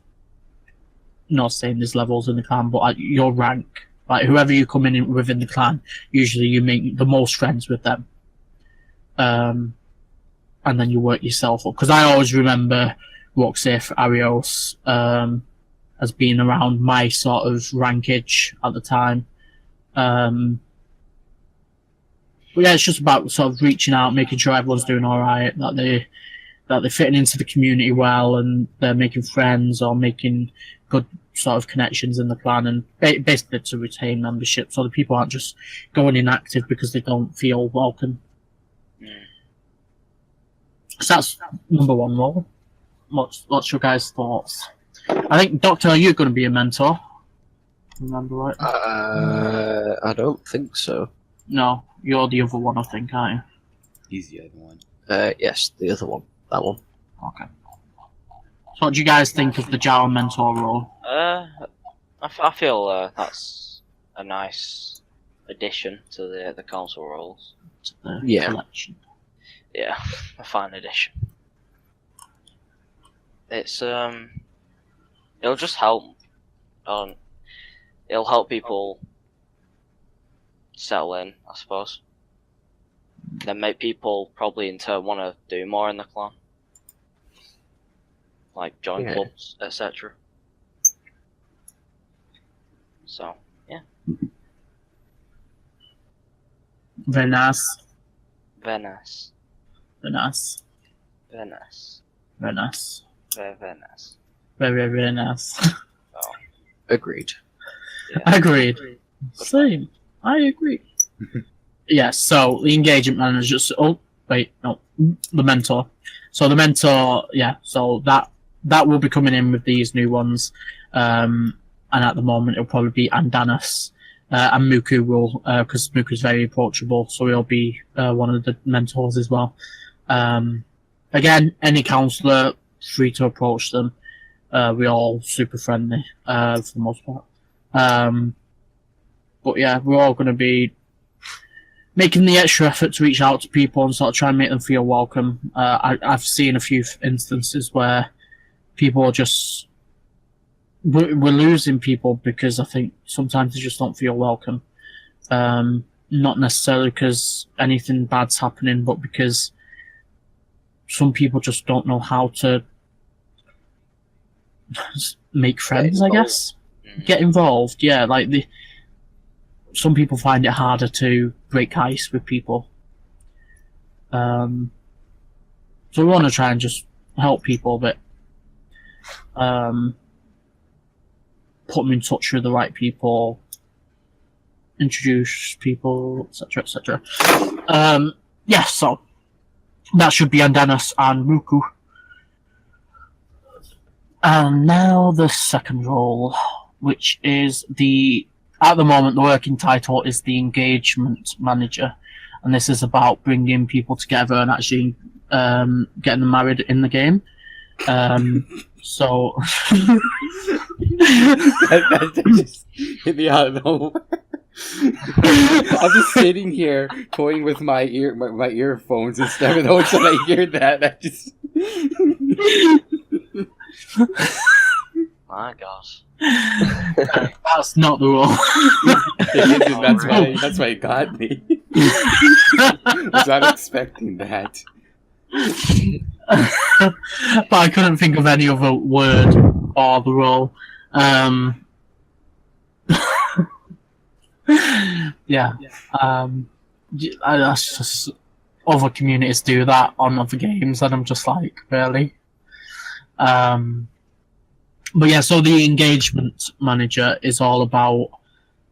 Not saying there's levels in the clan, but at your rank, like whoever you come in within the clan, usually you make the most friends with them. And then you work yourself up. Because I always remember Roxif, Arios, as being around my sort of rankage at the time. But yeah, it's just about sort of reaching out, making sure everyone's doing all right, that they're fitting into the community well, and they're making friends or making good sort of connections in the clan, and basically to retain membership, so the people aren't just going inactive because they don't feel welcome. So that's number one role. What's your guys' thoughts? I think, Doctor, are you going to be a mentor? Remember right? I don't think so. No, you're the other one, I think, aren't you? He's the other one. Yes, the other one. That one. Okay. So what do you guys think of the JAWA mentor role? I feel that's a nice addition to the console roles. Yeah. Collection. Yeah, a fine addition. It's it'll just help. It'll help people settle in, I suppose. Then make people probably in turn want to do more in the clan, like join clubs, etc. So yeah, Very nice. very nice, Very nice. very nice, Very nice. very nice. Very, very nice. Oh, Agreed. yeah. Agreed. Same. I agree. Yes, so the engagement manager. Oh, wait, no, the mentor. So the mentor, yeah. So that will be coming in with these new ones, and at the moment it'll probably be Andanis, and Muku will, because Muku's very approachable, so he'll be one of the mentors as well. Again, any counsellor, free to approach them. We're all super friendly for the most part. But yeah, we're all going to be making the extra effort to reach out to people and sort of try and make them feel welcome. I've seen a few instances where people are just... We're losing people because I think sometimes they just don't feel welcome. Not necessarily because anything bad's happening, but because some people just don't know how to make friends, I guess. Get involved, yeah. Like some people find it harder to break ice with people. So we want to try and just help people, but put them in touch with the right people, introduce people, etc., etc. Yeah, so that should be Andanis and Muku. And now the second role, which is at the moment, the working title is the engagement manager, and this is about bringing people together and actually getting them married in the game. So that just hit me out of nowhere. I'm just sitting here toying with my earphones and stuff, and always when I hear that, I just my gosh. That's not the role. That's why it got me. I was not expecting that. But I couldn't think of any other word for the role. Yeah. That's just... Other communities do that on other games, and I'm just like, really? But yeah, so the engagement manager is all about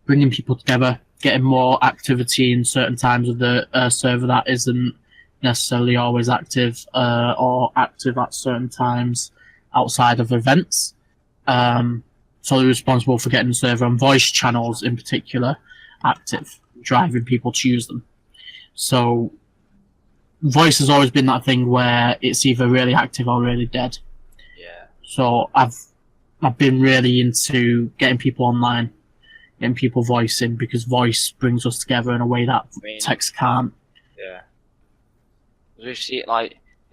bringing people together, getting more activity in certain times of the server that isn't necessarily always active, or active at certain times outside of events. So they're responsible for getting the server and voice channels in particular active, driving people to use them. So voice has always been that thing where it's either really active or really dead. Yeah. So I've been really into getting people online, getting people voicing, because voice brings us together in a way that text can't. Yeah. We've seen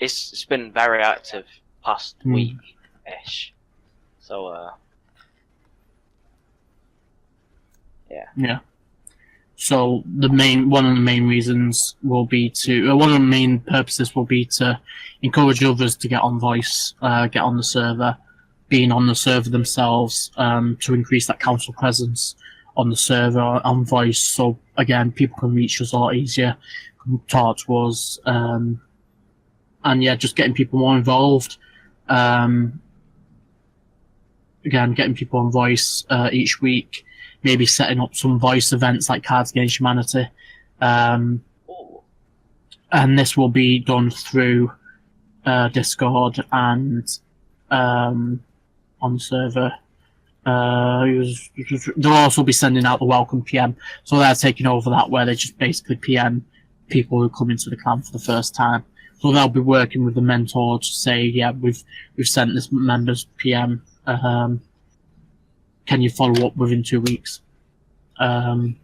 it's been very active past week-ish. So yeah. Yeah. So one of the main reasons will be one of the main purposes will be to encourage others to get on voice, get on the server, being on the server themselves, to increase that council presence on the server, on voice. So again, people can reach us a lot easier, can talk to us, and yeah, just getting people more involved. Again, getting people on voice each week. Maybe setting up some voice events like Cards Against Humanity. And this will be done through Discord and on the server. They'll also be sending out the welcome PM. So they're taking over that, where they just basically PM people who come into the clan for the first time. So they'll be working with the mentor to say, yeah, we've sent this member's PM. Can you follow up within 2 weeks? So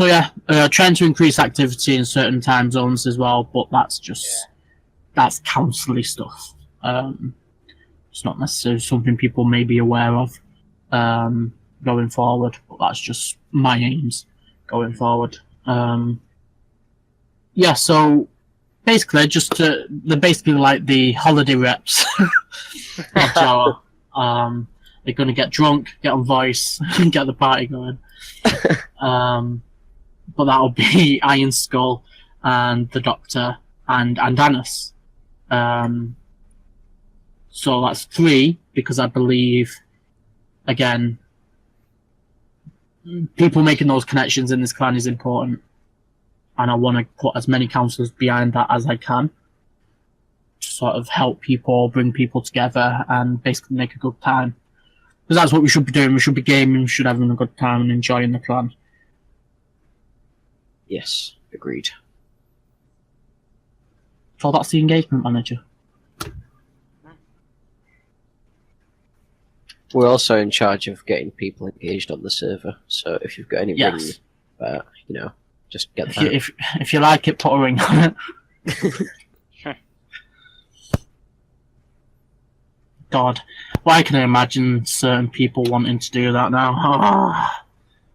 yeah, trying to increase activity in certain time zones as well, but that's council-y stuff. It's not necessarily something people may be aware of going forward, but that's just my aims going forward. Yeah, so basically, they're basically like the holiday reps of JAWA. They're going to get drunk, get on voice, and get the party going. But that'll be Iron Skull and the Doctor and Annis. So that's 3, because I believe, again, people making those connections in this clan is important. And I want to put as many councillors behind that as I can. To sort of help people, bring people together, and basically make a good time. Because that's what we should be doing. We should be gaming, we should be having a good time and enjoying the clan. Yes, agreed. So that's the engagement manager. We're also in charge of getting people engaged on the server. So if you've got any ring, just get that. If you like it, put a ring on it. God, why can I imagine certain people wanting to do that now? Oh,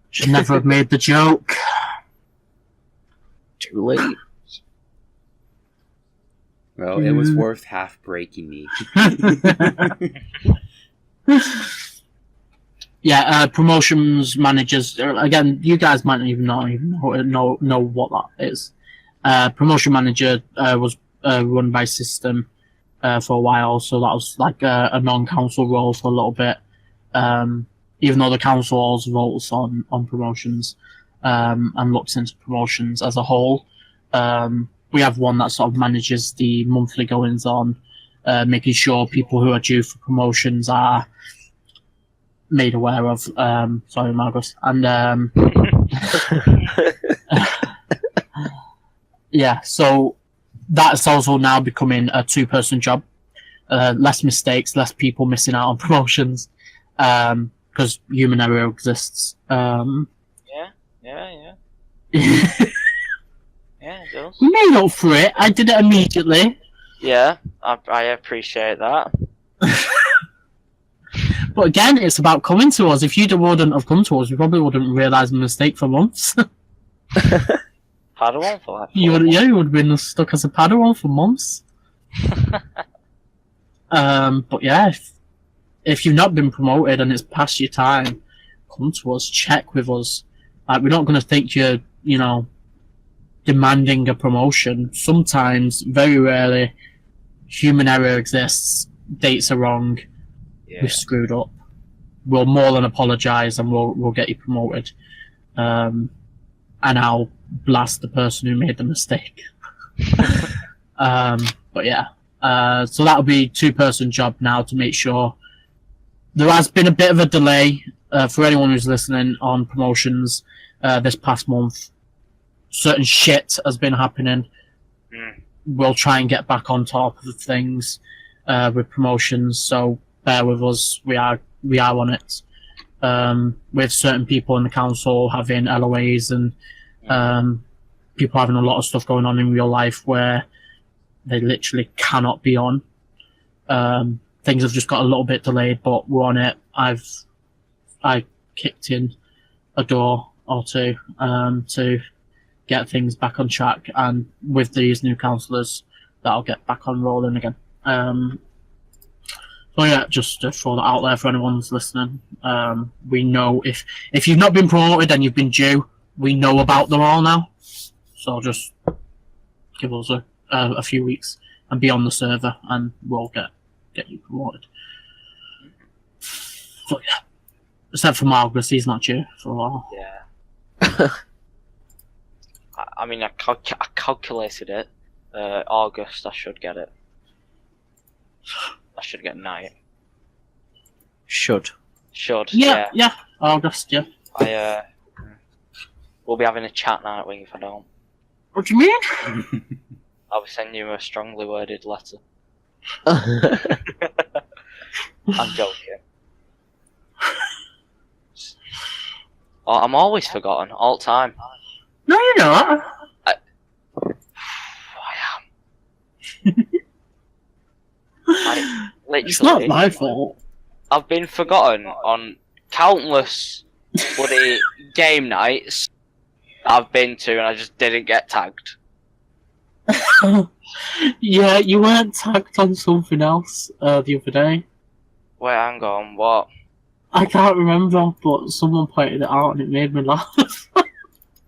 should never have made the joke. Too late. Well, it was worth half breaking me. Yeah, promotions managers. Again, you guys might not even know what that is. Promotion manager was run by System for a while, so that was like a non-council role for a little bit. Even though the council also votes on promotions and looks into promotions as a whole, we have one that sort of manages the monthly goings on, making sure people who are due for promotions are made aware of. Sorry, Malgus. And yeah, so that's also now becoming a 2-person job. Less mistakes, less people missing out on promotions, because human error exists. Yeah, it does. We made up for it. I did it immediately. Yeah, I appreciate that. But again, it's about coming to us. If you wouldn't have come to us, you probably wouldn't realise the mistake for months. Padawan for like you would have been stuck as a Padawan for months. But yeah, if you've not been promoted and it's past your time, come to us, check with us. Like, we're not going to think you're, demanding a promotion. Sometimes, very rarely, human error exists. Dates are wrong. Yeah. We've screwed up. We'll more than apologise and we'll get you promoted. And I'll blast the person who made the mistake. But yeah. So that'll be 2-person job now to make sure. There has been a bit of a delay for anyone who's listening on promotions this past month. Certain shit has been happening. We'll try and get back on top of things with promotions, so bear with us. We are on it. With certain people in the council having LOAs and people having a lot of stuff going on in real life where they literally cannot be on. Things have just got a little bit delayed, but we're on it. I kicked in a door or two to get things back on track, and with these new councillors, that'll get back on rolling again. So yeah, just to throw that out there for anyone who's listening. We know if you've not been promoted and you've been due, we know about them all now. So just give us a few weeks and be on the server, and we'll get you promoted. So yeah, except for Malgus, he's not due for a while. Yeah. I mean, I calculated it. August, I should get it. I should get Night. Should. Yeah, August, yeah. We'll be having a chat, Nightwing, if I don't. What do you mean? I'll be sending you a strongly worded letter. I'm joking. Oh, I'm always forgotten, all the time. No, you're not. I am. It's not my fault. I've been forgotten on countless bloody game nights I've been to, and I just didn't get tagged. Yeah, you weren't tagged on something else the other day. Wait, hang on, what? I can't remember, but someone pointed it out and it made me laugh.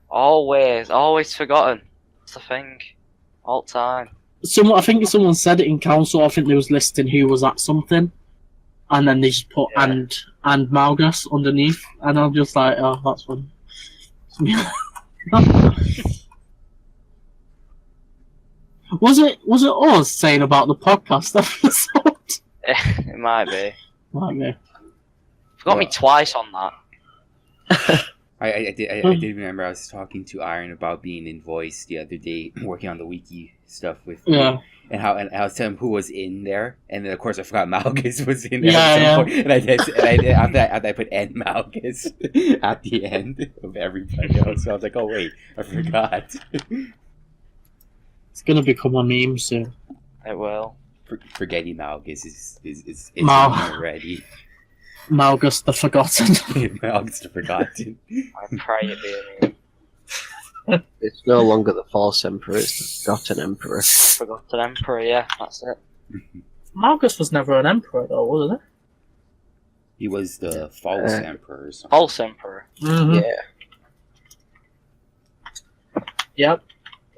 Always forgotten. That's the thing. All the time. I think someone said it in council. I think they was listing who was at something, and then they just put and Malgus underneath, and I'm just like, oh, that's funny. Was it us saying about the podcast episode? It might be. Might be. Forgot me twice on that. I did remember I was talking to Iron about being in voice the other day, working on the wiki stuff with Yeah. and I was telling him who was in there, and then of course I forgot Malgus was in there Yeah, at some yeah. point, and I did after I put N Malgus at the end of everybody else, so I was like, oh wait, I forgot. It's gonna become a meme soon. It will. Forgetting Malgus is Mal- already. Malgus the Forgotten. Malgus the Forgotten. I pray it be a meme. It's no longer the false emperor, it's the forgotten emperor. Forgotten Emperor, yeah, that's it. Malgus was never an emperor, though, wasn't He was the false emperor or something. False Emperor. it? Mm-hmm. Yeah. Yep.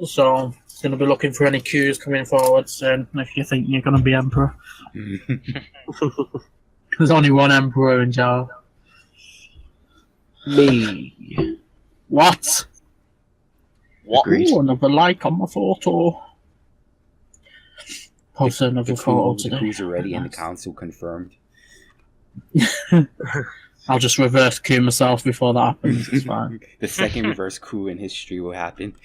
So, going to be looking for any cues coming forward soon if you think you're going to be emperor. There's only one emperor in JAWA. Me. What? What? Agreed. Ooh, another like on my photo. Post another photo The today. crews are ready and the council confirmed. I'll just reverse coup myself before that happens. It's fine. The second reverse coup in history will happen.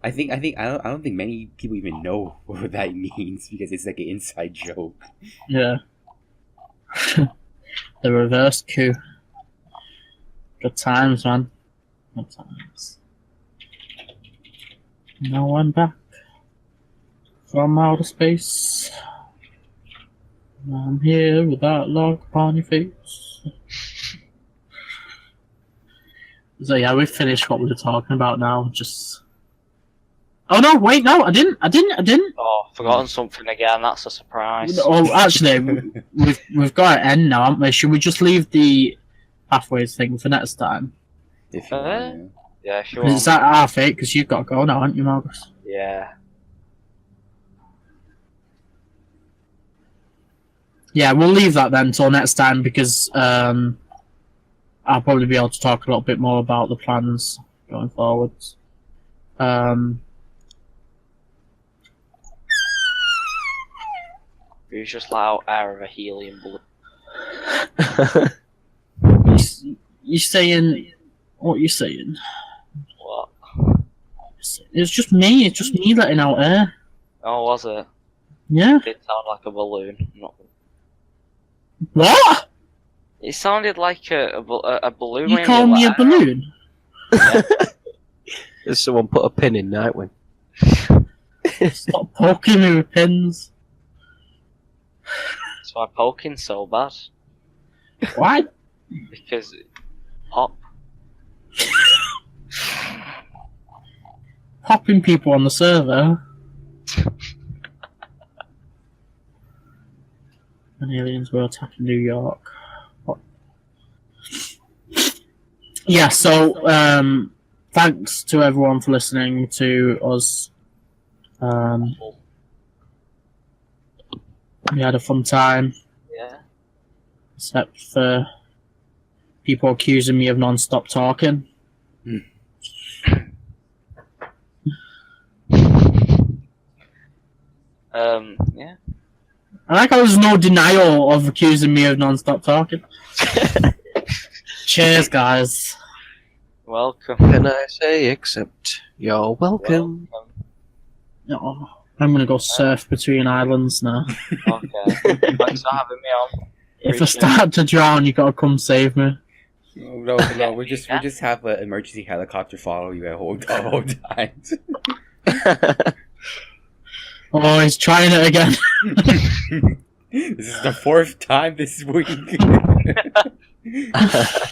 I don't think many people even know what that means because it's like an inside joke. Yeah. The reverse coup. Good times, man. Good times. Now I'm back from outer space. I'm here with that log upon your face. So yeah, we've finished what we were talking about now. Just. Oh no! Wait, no, I didn't. Oh, forgotten something again. That's a surprise. Oh, actually, we've got to end now, haven't we? Should we just leave the pathways thing for next time? If you want, Yeah, if you Is want. that our fate? Because you've got to go now, haven't you, Malgus? Yeah. Yeah, we'll leave that then till next time because I'll probably be able to talk a little bit more about the plans going forwards. It was just like out air of a helium balloon. You saying what you saying? What? It's just me. It's just me letting out air. Oh, was it? Yeah. It did sound like a balloon. Not. What? It sounded like a balloon. You when call let me a air out. balloon? Has someone put a pin in Nightwing? Stop poking me with pins. That's why poking's so bad. Why? Because Pop. Popping people on the server. When aliens were attacking New York. What? Yeah, so thanks to everyone for listening to us. We had a fun time. Yeah. Except for people accusing me of non-stop talking. Yeah. I like how there's no denial of accusing me of non-stop talking. Cheers, guys. Welcome. Can I say except you're welcome? Oh, I'm gonna go surf between islands now. Okay. Thanks for having me on. If I start to drown, you gotta come save me. No, we just have an emergency helicopter follow you at whole times. Oh, he's trying it again. This is the 4th time this week.